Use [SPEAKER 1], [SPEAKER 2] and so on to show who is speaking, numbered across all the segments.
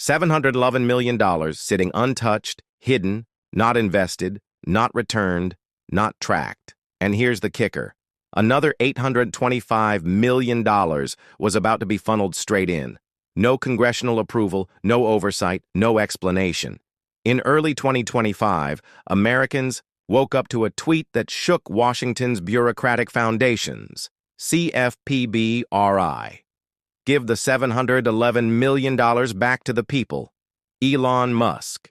[SPEAKER 1] $711 million sitting untouched, hidden, not invested, not returned, not tracked. And here's the kicker. Another $825 million was about to be funneled straight in. No congressional approval, no oversight, no explanation. In early 2025, Americans woke up to a tweet that shook Washington's bureaucratic foundations. CFPB-RI. Give the $711 million back to the people. Elon Musk.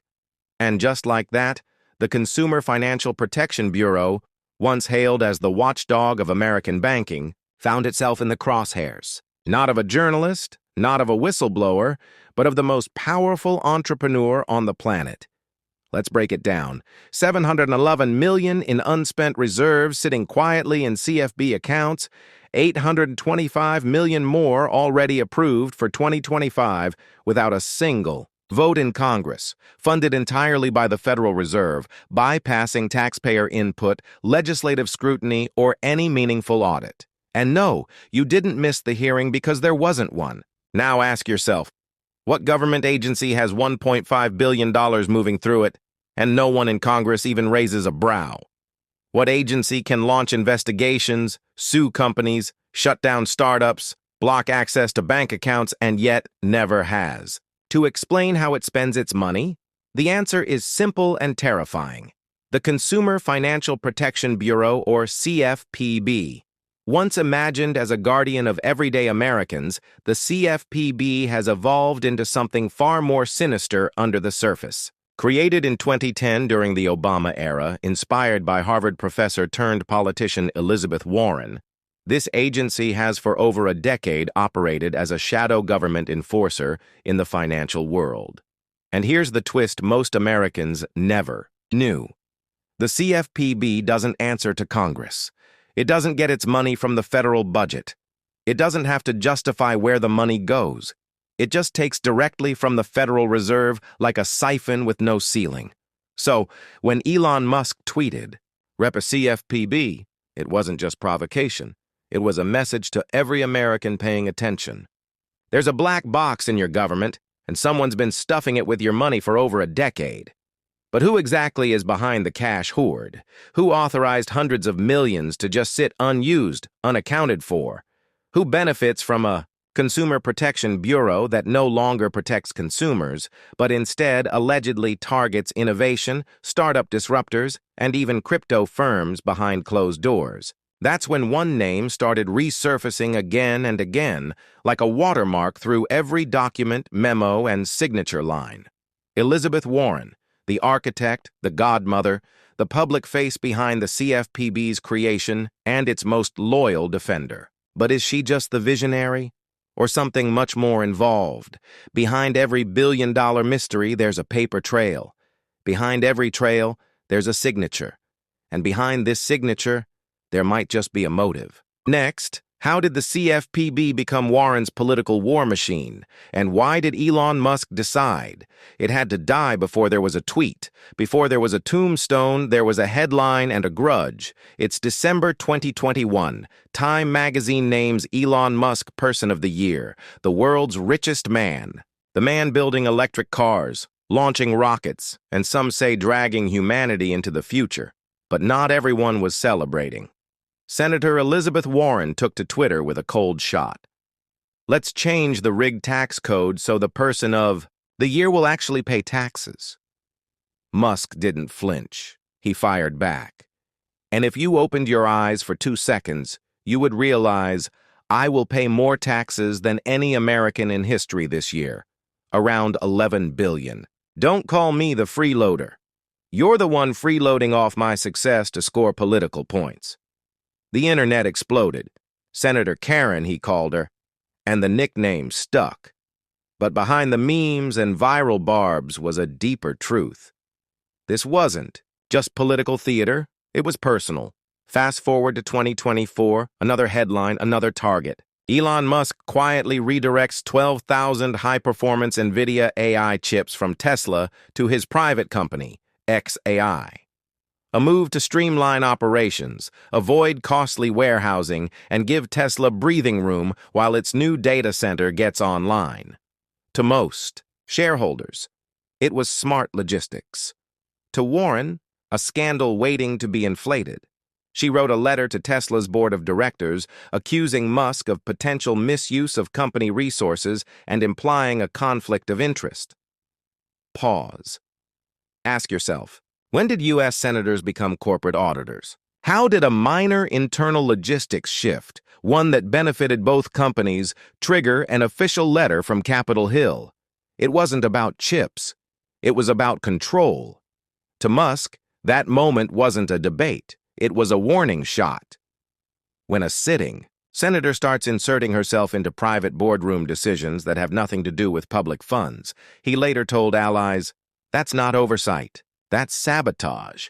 [SPEAKER 1] And just like that, the Consumer Financial Protection Bureau, once hailed as the watchdog of American banking, found itself in the crosshairs. Not of a journalist, not of a whistleblower, but of the most powerful entrepreneur on the planet. Let's break it down. $711 million in unspent reserves sitting quietly in CFB accounts, $825 million more already approved for 2025 without a single vote in Congress, funded entirely by the Federal Reserve, bypassing taxpayer input, legislative scrutiny, or any meaningful audit. And no, you didn't miss the hearing because there wasn't one. Now ask yourself, what government agency has $1.5 billion moving through it, and no one in Congress even raises a brow? What agency can launch investigations, sue companies, shut down startups, block access to bank accounts, and yet never has? To explain how it spends its money, the answer is simple and terrifying. The Consumer Financial Protection Bureau, or CFPB. Once imagined as a guardian of everyday Americans, the CFPB has evolved into something far more sinister under the surface. Created in 2010 during the Obama era, inspired by Harvard professor turned politician Elizabeth Warren, this agency has for over a decade operated as a shadow government enforcer in the financial world. And here's the twist most Americans never knew. The CFPB doesn't answer to Congress. It doesn't get its money from the federal budget. It doesn't have to justify where the money goes. It just takes directly from the Federal Reserve like a siphon with no ceiling. So, when Elon Musk tweeted, "Rep a CFPB," it wasn't just provocation. It was a message to every American paying attention. There's a black box in your government, and someone's been stuffing it with your money for over a decade. But who exactly is behind the cash hoard? Who authorized hundreds of millions to just sit unused, unaccounted for? Who benefits from a Consumer Protection Bureau that no longer protects consumers, but instead allegedly targets innovation, startup disruptors, and even crypto firms behind closed doors? That's when one name started resurfacing again and again, like a watermark through every document, memo, and signature line. Elizabeth Warren, the architect, the godmother, the public face behind the CFPB's creation, and its most loyal defender. But is she just the visionary? Or something much more involved? Behind every billion-dollar mystery, there's a paper trail. Behind every trail, there's a signature. And behind this signature, there might just be a motive. Next, how did the CFPB become Warren's political war machine? And why did Elon Musk decide? It had to die before there was a tweet. Before there was a tombstone, there was a headline and a grudge. It's December 2021. Time magazine names Elon Musk Person of the Year, the world's richest man. The man building electric cars, launching rockets, and some say dragging humanity into the future. But not everyone was celebrating. Senator Elizabeth Warren took to Twitter with a cold shot. Let's change the rigged tax code so the person of the year will actually pay taxes. Musk didn't flinch. He fired back. And if you opened your eyes for 2 seconds, you would realize I will pay more taxes than any American in history this year. Around 11 billion. Don't call me the freeloader. You're the one freeloading off my success to score political points. The internet exploded. Senator Karen, he called her, and the nickname stuck. But behind the memes and viral barbs was a deeper truth. This wasn't just political theater, it was personal. Fast forward to 2024, another headline, another target. Elon Musk quietly redirects 12,000 high-performance NVIDIA AI chips from Tesla to his private company, xAI. A move to streamline operations, avoid costly warehousing, and give Tesla breathing room while its new data center gets online. To most, Shareholders. It was smart logistics. To Warren, a scandal waiting to be inflated. She wrote a letter to Tesla's board of directors accusing Musk of potential misuse of company resources and implying a conflict of interest. Pause. Ask yourself, when did U.S. senators become corporate auditors? How did a minor internal logistics shift, one that benefited both companies, trigger an official letter from Capitol Hill? It wasn't about chips. It was about control. To Musk, that moment wasn't a debate. It was a warning shot. When a sitting senator starts inserting herself into private boardroom decisions that have nothing to do with public funds, he later told allies, "That's not oversight. That's sabotage."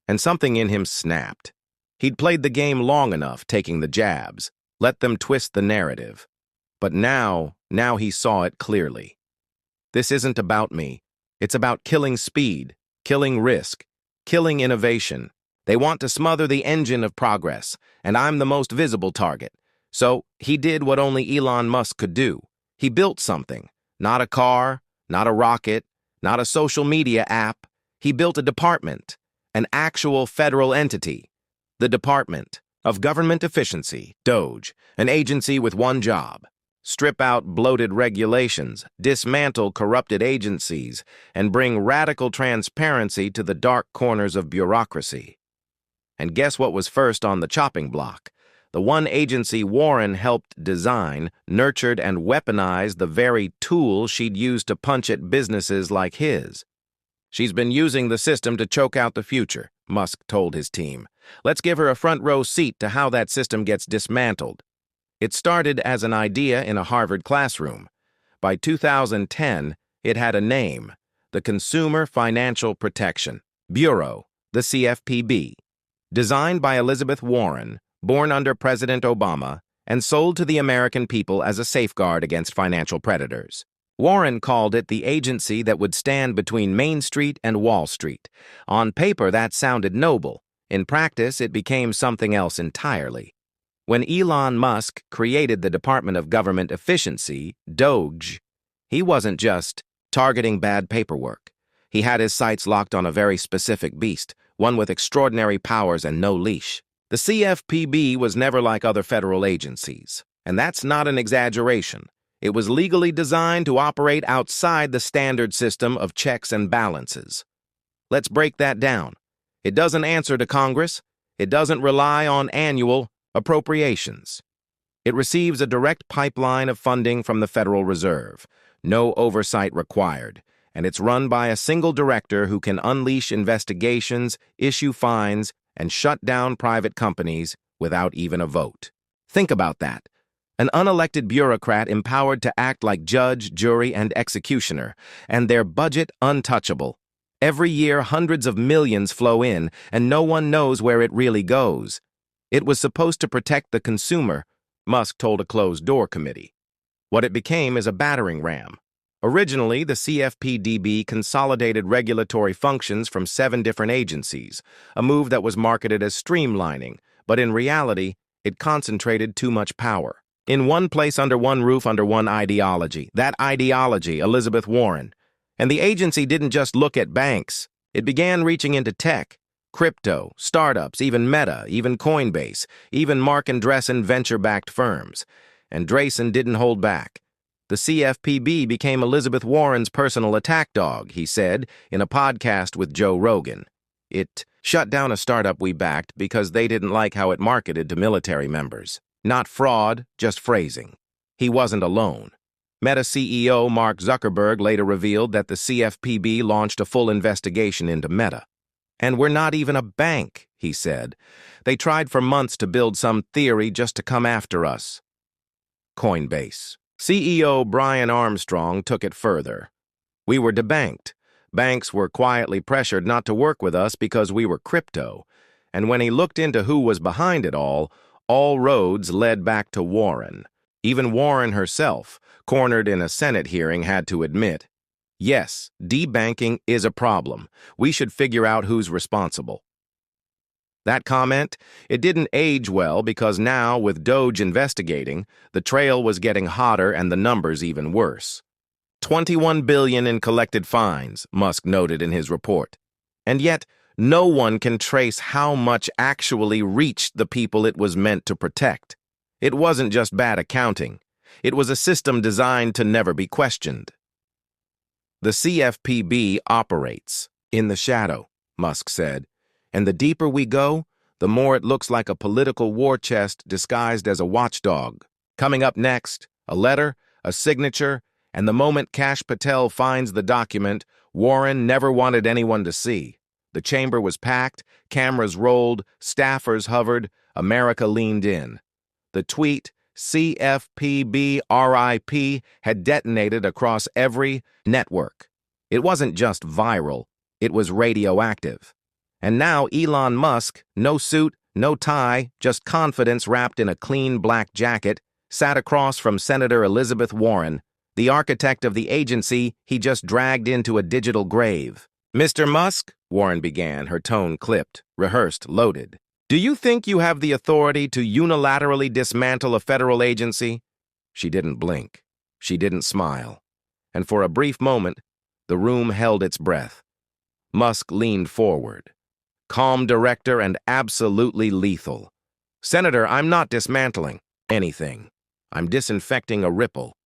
[SPEAKER 1] And something in him snapped. He'd played the game long enough, taking the jabs, let them twist the narrative. But now he saw it clearly. This isn't about me. It's about killing speed, killing risk, killing innovation. They want to smother the engine of progress, and I'm the most visible target. So he did what only Elon Musk could do. He built something. Not a car, not a rocket, not a social media app. He built a department, an actual federal entity. The Department of Government Efficiency, DOGE, an agency with one job: strip out bloated regulations, dismantle corrupted agencies, and bring radical transparency to the dark corners of bureaucracy. And guess what was first on the chopping block? The one agency Warren helped design, nurtured, and weaponized the very tool she'd used to punch at businesses like his. "She's been using the system to choke out the future," Musk told his team. "Let's give her a front-row seat to how that system gets dismantled." It started as an idea in a Harvard classroom. By 2010, it had a name: the Consumer Financial Protection Bureau, the CFPB. Designed by Elizabeth Warren, born under President Obama, and sold to the American people as a safeguard against financial predators. Warren called it the agency that would stand between Main Street and Wall Street. On paper, that sounded noble. In practice, it became something else entirely. When Elon Musk created the Department of Government Efficiency, DOGE, he wasn't just targeting bad paperwork. He had his sights locked on a very specific beast, one with extraordinary powers and no leash. The CFPB was never like other federal agencies, and that's not an exaggeration. It was legally designed to operate outside the standard system of checks and balances. Let's break that down. It doesn't answer to Congress. It doesn't rely on annual appropriations. It receives a direct pipeline of funding from the Federal Reserve. No oversight required. And it's run by a single director who can unleash investigations, issue fines, and shut down private companies without even a vote. Think about that. An unelected bureaucrat empowered to act like judge, jury, and executioner, and their budget untouchable. Every year, hundreds of millions flow in, and no one knows where it really goes. It was supposed to protect the consumer, Musk told a closed-door committee. What it became is a battering ram. Originally, the CFPB consolidated regulatory functions from 7 different agencies, a move that was marketed as streamlining, but in reality, it concentrated too much power. In one place, under one roof, under one ideology. That ideology, Elizabeth Warren. And the agency didn't just look at banks. It began reaching into tech, crypto, startups, even Meta, even Coinbase, even Mark Andreessen venture-backed firms. And Andreessen didn't hold back. The CFPB became Elizabeth Warren's personal attack dog, he said in a podcast with Joe Rogan. It shut down a startup we backed because they didn't like how it marketed to military members. Not fraud, just phrasing. He wasn't alone. Meta CEO Mark Zuckerberg later revealed that the CFPB launched a full investigation into Meta. "And we're not even a bank," he said. "They tried for months to build some theory just to come after us." Coinbase. CEO Brian Armstrong took it further. "We were debanked. Banks were quietly pressured not to work with us because we were crypto. And when he looked into who was behind it all roads led back to Warren. Even Warren herself, cornered in a Senate hearing, had to admit, yes, debanking is a problem. We should figure out who's responsible." That comment, it didn't age well because now, with DOGE investigating, the trail was getting hotter and the numbers even worse. $21 billion in collected fines, Musk noted in his report. And yet, no one can trace how much actually reached the people it was meant to protect. It wasn't just bad accounting. It was a system designed to never be questioned. The CFPB operates in the shadow, Musk said, and the deeper we go, the more it looks like a political war chest disguised as a watchdog. Coming up next, a letter, a signature, and the moment Patel finds the document Warren never wanted anyone to see. The chamber was packed, cameras rolled, staffers hovered, America leaned in. The tweet, CFPB RIP, had detonated across every network. It wasn't just viral, it was radioactive. And now Elon Musk, no suit, no tie, just confidence wrapped in a clean black jacket, sat across from Senator Elizabeth Warren, the architect of the agency he just dragged into a digital grave. "Mr. Musk," Warren began, her tone clipped, rehearsed, loaded. "Do you think you have the authority to unilaterally dismantle a federal agency?" She didn't blink. She didn't smile. And for a brief moment, the room held its breath. Musk leaned forward. Calm director and absolutely lethal. "Senator, I'm not dismantling anything. I'm disinfecting a ripple."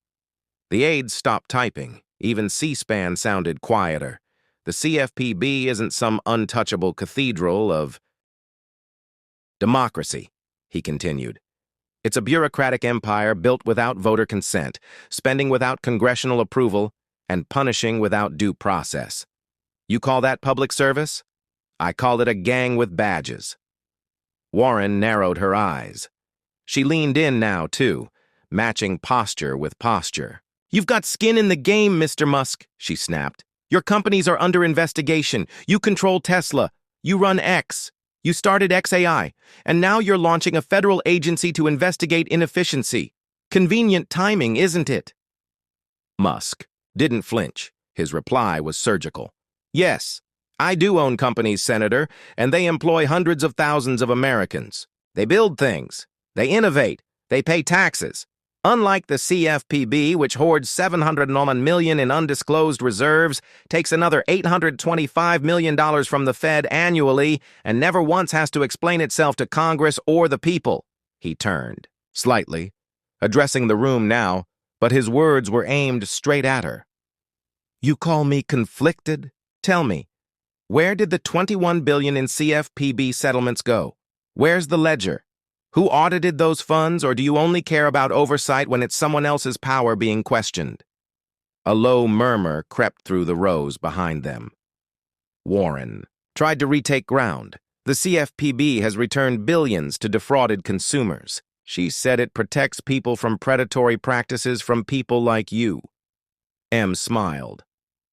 [SPEAKER 1] The aides stopped typing. Even C-SPAN sounded quieter. The CFPB isn't some untouchable cathedral of democracy, he continued. It's a bureaucratic empire built without voter consent, spending without congressional approval, and punishing without due process. You call that public service? I call it a gang with badges. Warren narrowed her eyes. She leaned in now, too, matching posture with posture. "You've got skin in the game, Mr. Musk," she snapped. "Your companies are under investigation. You control Tesla. You run X. You started XAI. And now you're launching a federal agency to investigate inefficiency. Convenient timing, isn't it?" Musk didn't flinch. His reply was surgical. "Yes, I do own companies, Senator, and they employ hundreds of thousands of Americans. They build things. They innovate. They pay taxes. Unlike the CFPB, which hoards $701 million in undisclosed reserves, takes another $825 million from the Fed annually, and never once has to explain itself to Congress or the people." He turned, slightly, addressing the room now, but his words were aimed straight at her. "You call me conflicted? Tell me, where did the $21 billion in CFPB settlements go? Where's the ledger? Who audited those funds, or do you only care about oversight when it's someone else's power being questioned?" A low murmur crept through the rows behind them. Warren tried to retake ground. "The CFPB has returned billions to defrauded consumers. She said it protects people from predatory practices from people like you." M smiled.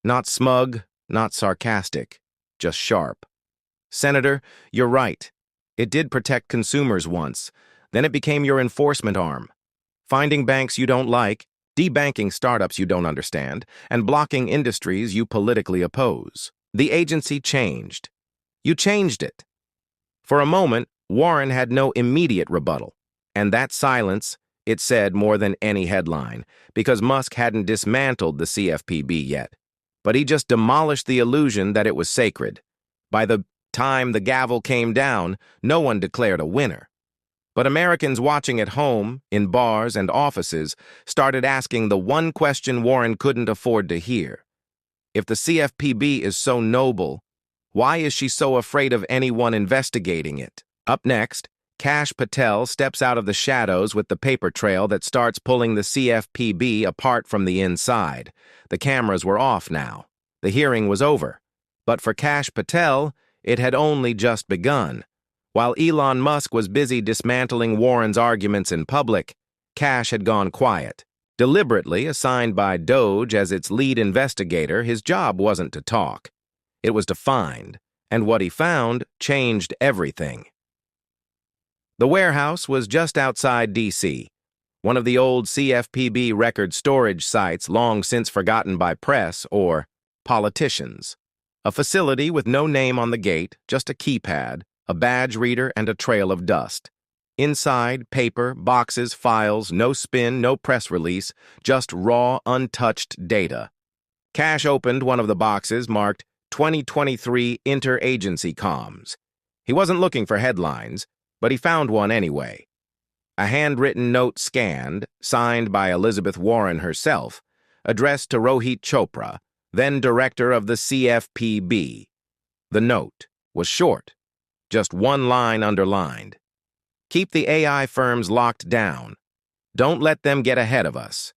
[SPEAKER 1] Not smug, not sarcastic, just sharp. "Senator, you're right. It did protect consumers once. Then it became your enforcement arm. Finding banks you don't like, debanking startups you don't understand, and blocking industries you politically oppose. The agency changed. You changed it." For a moment, Warren had no immediate rebuttal. And that silence, it said more than any headline, because Musk hadn't dismantled the CFPB yet. But he just demolished the illusion that it was sacred. By the time the gavel came down, no one declared a winner. But Americans watching at home, in bars and offices, started asking the one question Warren couldn't afford to hear. If the CFPB is so noble, why is she so afraid of anyone investigating it? Up next, Patel steps out of the shadows with the paper trail that starts pulling the CFPB apart from the inside. The cameras were off now. The hearing was over. But for Patel, it had only just begun. While Elon Musk was busy dismantling Warren's arguments in public, Cash had gone quiet. Deliberately assigned by DOGE as its lead investigator, his job wasn't to talk. It was to find, and what he found changed everything. The warehouse was just outside D.C., one of the old CFPB record storage sites long since forgotten by press or politicians. A facility with no name on the gate, just a keypad, a badge reader, and a trail of dust. Inside, paper, boxes, files, no spin, no press release, just raw, untouched data. Cash opened one of the boxes marked 2023 Interagency Comms. He wasn't looking for headlines, but he found one anyway. A handwritten note scanned, signed by Elizabeth Warren herself, addressed to Rohit Chopra, then director of the CFPB. The note was short, just one line underlined. Keep the AI firms locked down. Don't let them get ahead of us.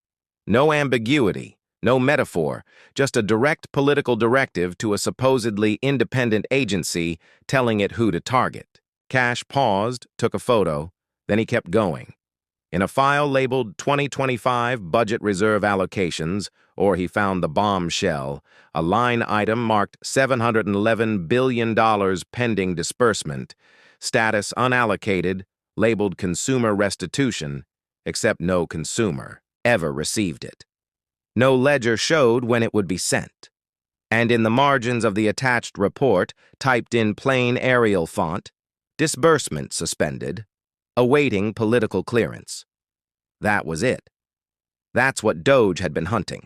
[SPEAKER 1] No ambiguity, no metaphor, just a direct political directive to a supposedly independent agency telling it who to target. Cash paused, took a photo, then he kept going. In a file labeled 2025 Budget Reserve Allocations, or he found the bombshell, a line item marked $711 billion pending disbursement, status unallocated, labeled consumer restitution, except no consumer ever received it. No ledger showed when it would be sent. And in the margins of the attached report, typed in plain Arial font, disbursement suspended, awaiting political clearance. That was it. That's what DOGE had been hunting.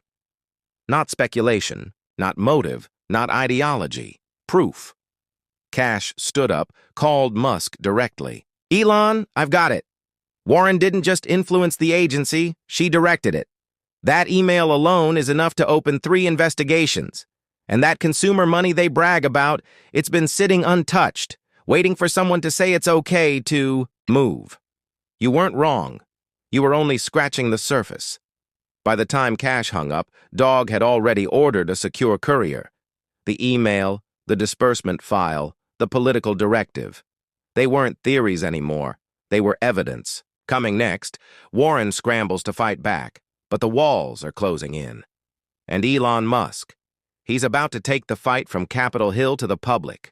[SPEAKER 1] Not speculation, not motive, not ideology, proof. Cash stood up, called Musk directly. Elon, I've got it. Warren didn't just influence the agency, she directed it. That email alone is enough to open 3 investigations. And that consumer money they brag about, it's been sitting untouched, waiting for someone to say it's okay to move. You weren't wrong. You were only scratching the surface. By the time Cash hung up, DOGE had already ordered a secure courier. The email, the disbursement file, the political directive. They weren't theories anymore. They were evidence. Coming next, Warren scrambles to fight back, but the walls are closing in. And Elon Musk. He's about to take the fight from Capitol Hill to the public.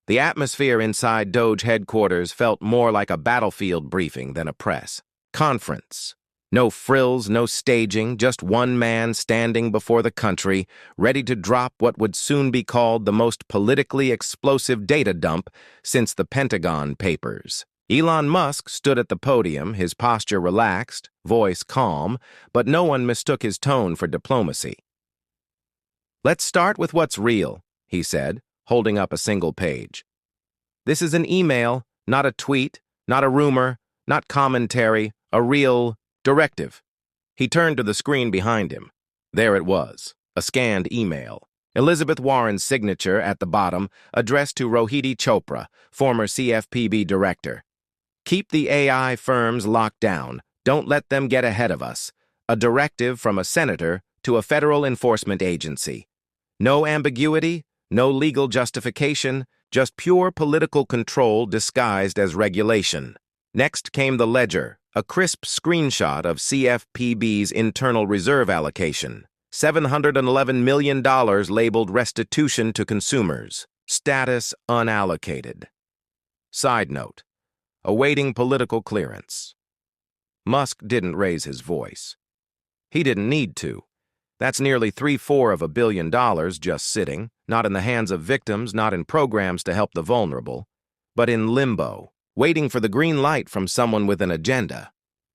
[SPEAKER 1] The atmosphere inside DOGE headquarters felt more like a battlefield briefing than a press conference. No frills, no staging, just one man standing before the country, ready to drop what would soon be called the most politically explosive data dump since the Pentagon Papers. Elon Musk stood at the podium, his posture relaxed, voice calm, but no one mistook his tone for diplomacy. Let's start with what's real, he said, holding up a single page. This is an email, not a tweet, not a rumor, not commentary, a real directive. He turned to the screen behind him. There it was, a scanned email. Elizabeth Warren's signature at the bottom, addressed to Rohit Chopra, former CFPB director. Keep the AI firms locked down. Don't let them get ahead of us. A directive from a senator to a federal enforcement agency. No ambiguity, no legal justification, just pure political control disguised as regulation. Next came the ledger, a crisp screenshot of CFPB's internal reserve allocation. $711 million labeled restitution to consumers. Status unallocated. Side note, awaiting political clearance. Musk didn't raise his voice. He didn't need to. That's nearly 3/4 of $1 billion just sitting, not in the hands of victims, not in programs to help the vulnerable, but in limbo, waiting for the green light from someone with an agenda.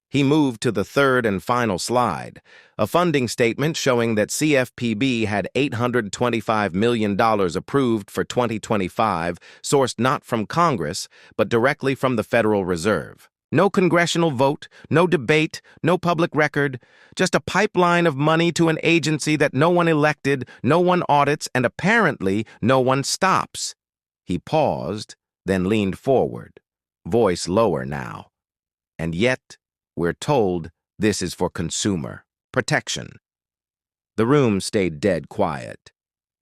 [SPEAKER 1] He moved to the third and final slide, a funding statement showing that CFPB had $825 million approved for 2025, sourced not from Congress, but directly from the Federal Reserve. No congressional vote, no debate, no public record, just a pipeline of money to an agency that no one elected, no one audits, and apparently no one stops. He paused, then leaned forward, voice lower now. And yet, we're told this is for consumer protection. The room stayed dead quiet.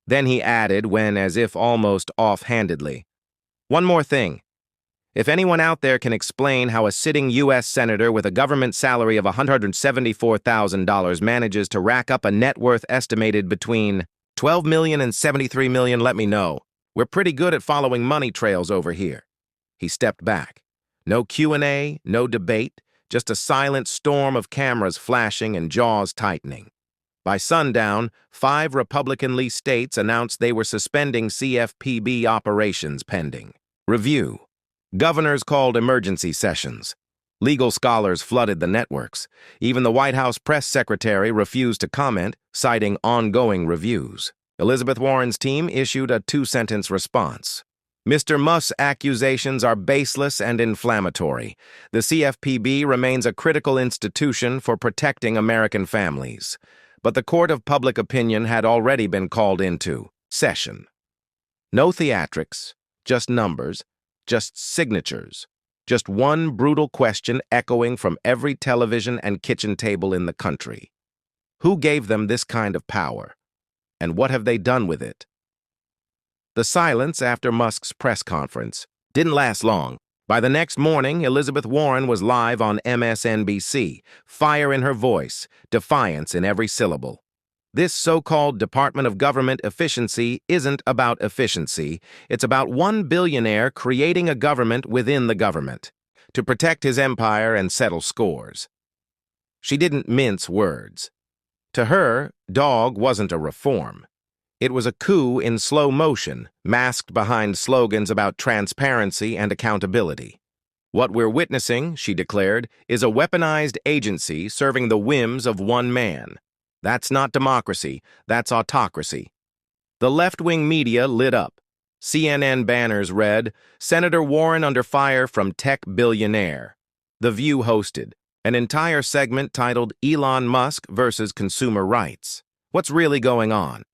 [SPEAKER 1] Then he added, when as if almost offhandedly, one more thing. If anyone out there can explain how a sitting U.S. senator with a government salary of $174,000 manages to rack up a net worth estimated between $12 million and $73 million, let me know. We're pretty good at following money trails over here. He stepped back. No Q&A, no debate, just a silent storm of cameras flashing and jaws tightening. By sundown, 5 Republican-lead states announced they were suspending CFPB operations pending review. Governors called emergency sessions. Legal scholars flooded the networks. Even the White House press secretary refused to comment, citing ongoing reviews. Elizabeth Warren's team issued a two-sentence response. Mr. Musk's accusations are baseless and inflammatory. The CFPB remains a critical institution for protecting American families. But the court of public opinion had already been called into session. No theatrics, just numbers, just signatures, just one brutal question echoing from every television and kitchen table in the country. Who gave them this kind of power? And what have they done with it? The silence after Musk's press conference didn't last long. By the next morning, Elizabeth Warren was live on MSNBC, fire in her voice, defiance in every syllable. This so-called Department of Government efficiency isn't about efficiency. It's about one billionaire creating a government within the government to protect his empire and settle scores. She didn't mince words. To her, DOGE wasn't a reform. It was a coup in slow motion, masked behind slogans about transparency and accountability. What we're witnessing, she declared, is a weaponized agency serving the whims of one man. That's not democracy, that's autocracy. The left-wing media lit up. CNN banners read, "Senator Warren under fire from tech billionaire." The View hosted an entire segment titled Elon Musk versus Consumer Rights. What's really going on?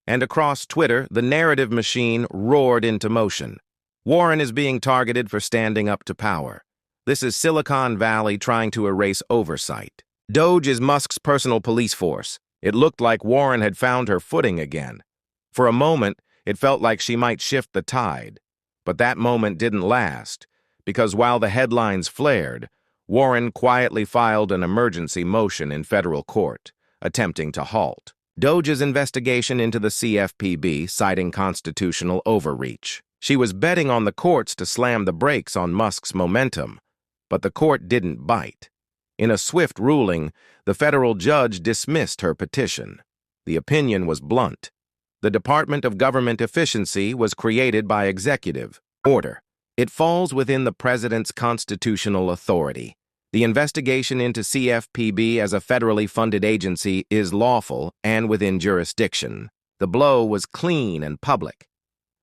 [SPEAKER 1] And across Twitter, the narrative machine roared into motion. Warren is being targeted for standing up to power. This is Silicon Valley trying to erase oversight. DOGE is Musk's personal police force. It looked like Warren had found her footing again. For a moment, it felt like she might shift the tide. But that moment didn't last, because while the headlines flared, Warren quietly filed an emergency motion in federal court, attempting to halt DOGE's investigation into the CFPB, citing constitutional overreach. She was betting on the courts to slam the brakes on Musk's momentum, but the court didn't bite. In a swift ruling, the federal judge dismissed her petition. The opinion was blunt. The Department of Government Efficiency was created by executive order. It falls within the president's constitutional authority. The investigation into CFPB as a federally funded agency is lawful and within jurisdiction. The blow was clean and public.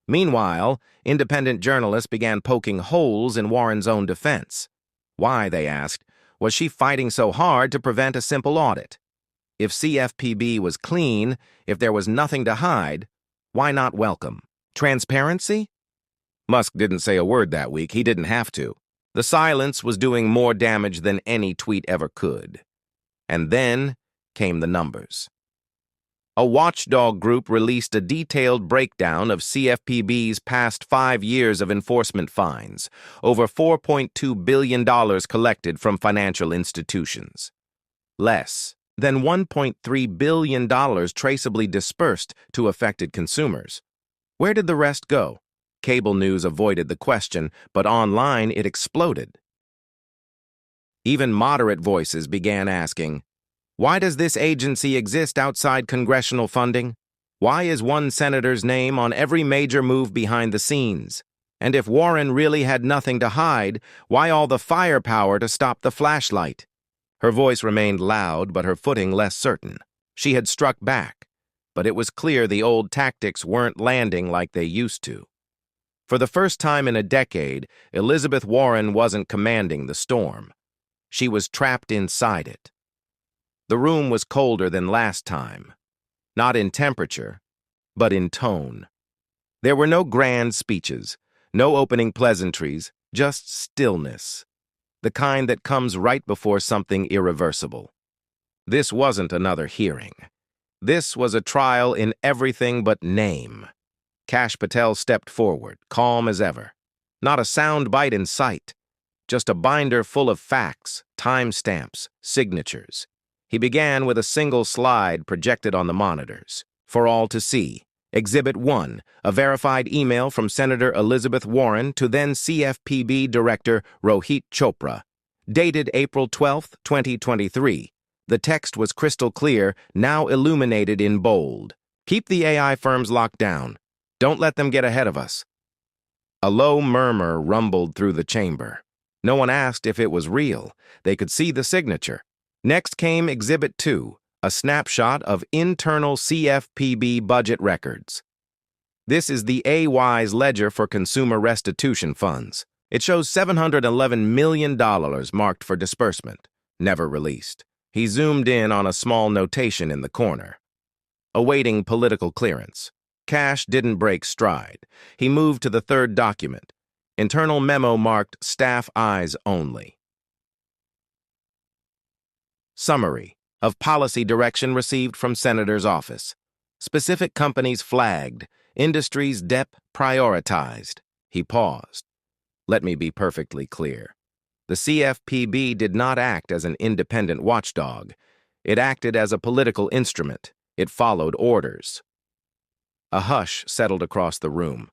[SPEAKER 1] Meanwhile, independent journalists began poking holes in Warren's own defense. Why, they asked, was she fighting so hard to prevent a simple audit? If CFPB was clean, if there was nothing to hide, why not welcome transparency? Musk didn't say a word that week. He didn't have to. The silence was doing more damage than any tweet ever could. And then came the numbers. A watchdog group released a detailed breakdown of CFPB's past 5 years of enforcement fines, over $4.2 billion collected from financial institutions. Less than $1.3 billion traceably dispersed to affected consumers. Where did the rest go? Cable news avoided the question, but online it exploded. Even moderate voices began asking, why does this agency exist outside congressional funding? Why is one senator's name on every major move behind the scenes? And if Warren really had nothing to hide, why all the firepower to stop the flashlight? Her voice remained loud, but her footing less certain. She had struck back, but it was clear the old tactics weren't landing like they used to. For the first time in a decade, Elizabeth Warren wasn't commanding the storm. She was trapped inside it. The room was colder than last time, not in temperature, but in tone. There were no grand speeches, no opening pleasantries, just stillness, the kind that comes right before something irreversible. This wasn't another hearing. This was a trial in everything but name. Patel stepped forward, calm as ever. Not a sound bite in sight, just a binder full of facts, timestamps, signatures. He began with a single slide projected on the monitors, for all to see. Exhibit 1, a verified email from Senator Elizabeth Warren to then CFPB Director Rohit Chopra, dated April 12, 2023. The text was crystal clear, now illuminated in bold. Keep the AI firms locked down. Don't let them get ahead of us. A low murmur rumbled through the chamber. No one asked if it was real. They could see the signature. Next came Exhibit 2, a snapshot of internal CFPB budget records. This is the AY's ledger for consumer restitution funds. It shows $711 million marked for disbursement, never released. He zoomed in on a small notation in the corner. Awaiting political clearance. Cash didn't break stride. He moved to the third document. Internal memo marked Staff Eyes Only. Summary of policy direction received from Senator's office. Specific companies flagged. Industries prioritized. He paused. Let me be perfectly clear. The CFPB did not act as an independent watchdog. It acted as a political instrument. It followed orders. A hush settled across the room.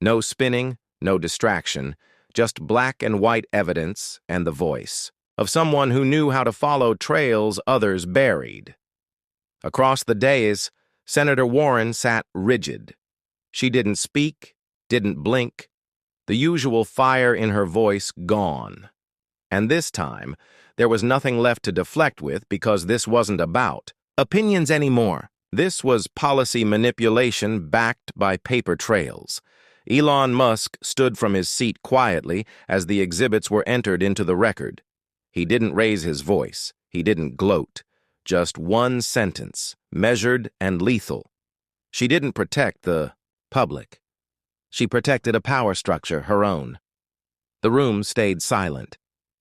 [SPEAKER 1] No spinning, no distraction, just black and white evidence and the voice of someone who knew how to follow trails others buried. Across the dais, Senator Warren sat rigid. She didn't speak, didn't blink, the usual fire in her voice gone. And this time, there was nothing left to deflect with because this wasn't about opinions anymore. This was policy manipulation backed by paper trails. Elon Musk stood from his seat quietly as the exhibits were entered into the record. He didn't raise his voice. He didn't gloat. Just one sentence, measured and lethal. She didn't protect the public. She protected a power structure, her own. The room stayed silent.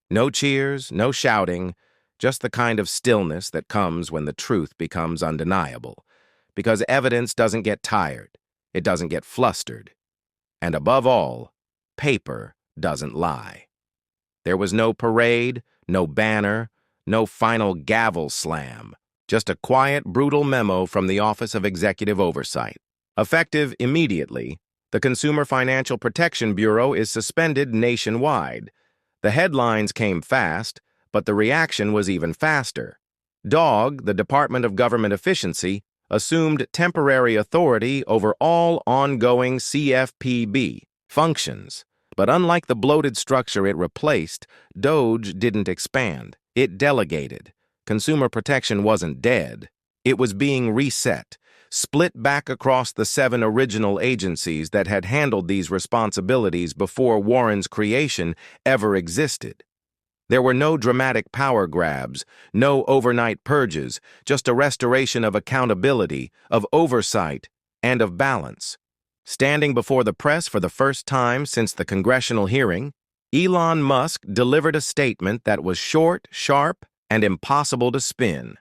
[SPEAKER 1] No cheers, no shouting, just the kind of stillness that comes when the truth becomes undeniable. Because evidence doesn't get tired. It doesn't get flustered. And above all, paper doesn't lie. There was no parade, no banner, no final gavel slam. Just a quiet, brutal memo from the Office of Executive Oversight. Effective immediately, the Consumer Financial Protection Bureau is suspended nationwide. The headlines came fast, but the reaction was even faster. DOGE, the Department of Government Efficiency, assumed temporary authority over all ongoing CFPB functions. But unlike the bloated structure it replaced, DOGE didn't expand. It delegated. Consumer protection wasn't dead. It was being reset, split back across the 7 original agencies that had handled these responsibilities before Warren's creation ever existed. There were no dramatic power grabs, no overnight purges, just a restoration of accountability, of oversight, and of balance. Standing before the press for the first time since the congressional hearing, Elon Musk delivered a statement that was short, sharp, and impossible to spin.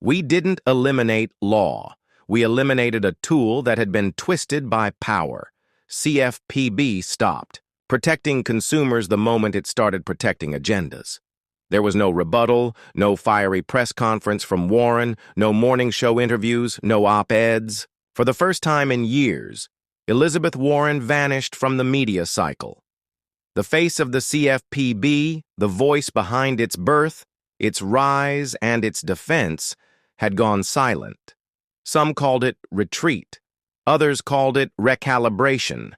[SPEAKER 1] We didn't eliminate law. We eliminated a tool that had been twisted by power. CFPB stopped, protecting consumers the moment it started protecting agendas. There was no rebuttal, no fiery press conference from Warren, no morning show interviews, no op-eds. For the first time in years, Elizabeth Warren vanished from the media cycle. The face of the CFPB, the voice behind its birth, its rise, and its defense, had gone silent. Some called it retreat. Others called it recalibration.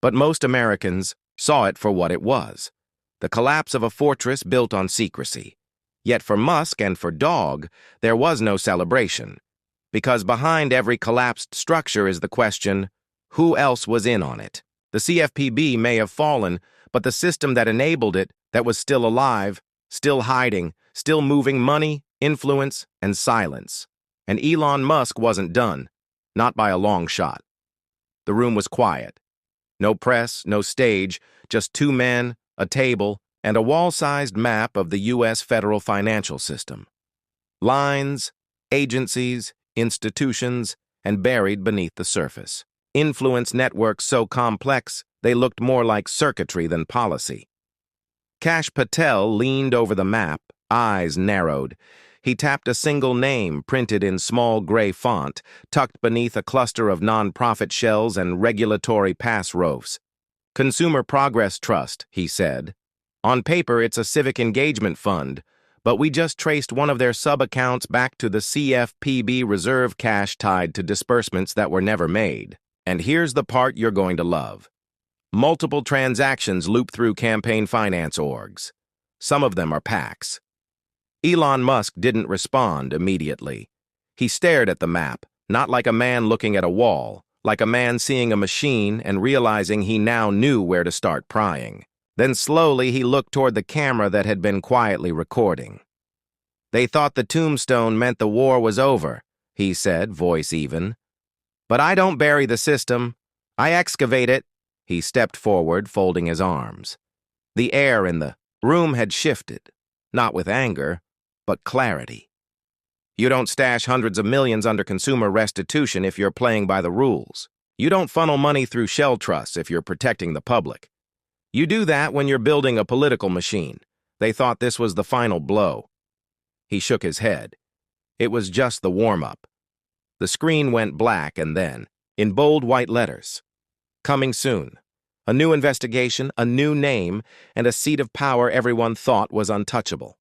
[SPEAKER 1] But most Americans saw it for what it was, the collapse of a fortress built on secrecy. Yet for Musk and for DOGE, there was no celebration, because behind every collapsed structure is the question, who else was in on it? The CFPB may have fallen, but the system that enabled it, that was still alive, still hiding, still moving money, influence, and silence. And Elon Musk wasn't done, not by a long shot. The room was quiet. No press, no stage, just 2 men, a table, and a wall-sized map of the U.S. federal financial system. Lines, agencies, institutions, and buried beneath the surface. Influence networks so complex, they looked more like circuitry than policy. Patel leaned over the map, eyes narrowed. He tapped a single name printed in small gray font, tucked beneath a cluster of nonprofit shells and regulatory pass roofs. Consumer Progress Trust, he said. On paper, it's a civic engagement fund, but we just traced one of their sub-accounts back to the CFPB reserve cash tied to disbursements that were never made. And here's the part you're going to love. Multiple transactions loop through campaign finance orgs. Some of them are PACs. Elon Musk didn't respond immediately. He stared at the map, not like a man looking at a wall, like a man seeing a machine and realizing he now knew where to start prying. Then slowly he looked toward the camera that had been quietly recording. "They thought the tombstone meant the war was over," he said, voice even. "But I don't bury the system. I excavate it." He stepped forward, folding his arms. The air in the room had shifted, not with anger, but clarity. You don't stash hundreds of millions under consumer restitution if you're playing by the rules. You don't funnel money through shell trusts if you're protecting the public. You do that when you're building a political machine. They thought this was the final blow. He shook his head. It was just the warm-up. The screen went black and then, in bold white letters, "Coming soon. A new investigation, a new name, and a seat of power everyone thought was untouchable."